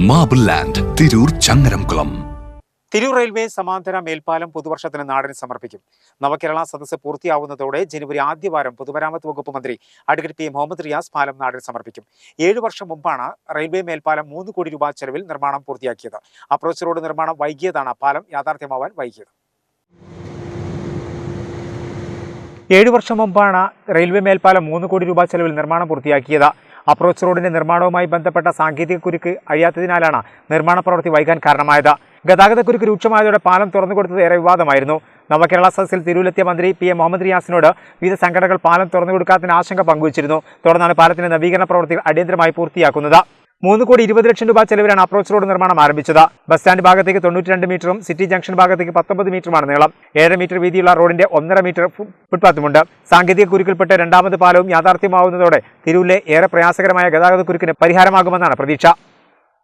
Marble land Tirur Changaramkulam. Tirur railway സമാന്തര മേൽപ്പാലം പുതുവർഷത്തിന് നാടിന് സമർപ്പിക്കും. നവകേരള സദസ്സ് പൂർത്തിയാവുന്നതോടെ ജനുവരി ആദ്യവാരം പൊതുമരാമത്ത് വകുപ്പ് മന്ത്രി അഡ്വക്കേറ്റ് പി മുഹമ്മദ് റിയാസ് പാലം നാടിന് സമർപ്പിക്കും. 7 വർഷം മുമ്പാണ് റെയിൽവേ മേൽപ്പാലം 3 കോടി രൂപ ചെലവിൽ നിർമ്മാണം പൂർത്തിയാക്കിയത്. അപ്രോച്ച് റോഡ് നിർമ്മാണം വൈകിയതാണ് പാലം യാഥാർത്ഥ്യമാവാൻ വൈകിയത്. 7 വർഷം മുമ്പാണ് റെയിൽവേ മേൽപ്പാലം 3 കോടി രൂപ ചെലവിൽ നിർമ്മാണം പൂർത്തിയാക്കിയത്. അപ്രോച്ച് റോഡിന്റെ നിർമ്മാണവുമായി ബന്ധപ്പെട്ട സാങ്കേതിക കുരുക്ക് അഴിയാത്തതിനാലാണ് നിർമ്മാണ പ്രവൃത്തി വൈകാൻ കാരണമായത്. ഗതാഗതക്കുരുക്ക് രൂക്ഷമായതോടെ പാലം തുറന്നുകൊടുത്തത് ഏറെ വിവാദമായിരുന്നു. നവകേരള സദസ്സിൽ തിരൂരിലെത്തിയ മന്ത്രി പി മുഹമ്മദ് റിയാസിനോട് വിവിധ സംഘടനകൾ പാലം തുറന്നുകൊടുക്കാത്തതിന് ആശങ്ക പങ്കുവച്ചിരുന്നു. തുടർന്നാണ് പാലത്തിന്റെ നവീകരണ പ്രവൃത്തികൾ അടിയന്തരമായി പൂർത്തിയാക്കുന്നത്. 3,20,00,000 രൂപ ചെലവിലാണ് അപ്രോച്ച് റോഡ് നിർമ്മാണം ആരംഭിച്ചത്. ബസ് സ്റ്റാൻഡ് ഭാഗത്തേക്ക് 92 മീറ്ററും സിറ്റി ജംഗ്ഷൻ ഭാഗത്തേക്ക് 19 മീറ്ററുമാണ് നീളം. 7 മീറ്റർ വീതിയുള്ള റോഡിന്റെ 1.5 മീറ്റർ ഫുട്പാത്തുമുണ്ട്. സാങ്കേതിക കുരുക്കിൽപ്പെട്ട് രണ്ടാമത് പാലവും യാഥാർത്ഥ്യമാവുന്നതോടെ തിരൂരിലെ ഏറെ പ്രയാസകരമായ ഗതാഗത കുരുക്കിന് പരിഹാരമാകുമെന്നാണ് പ്രതീക്ഷ.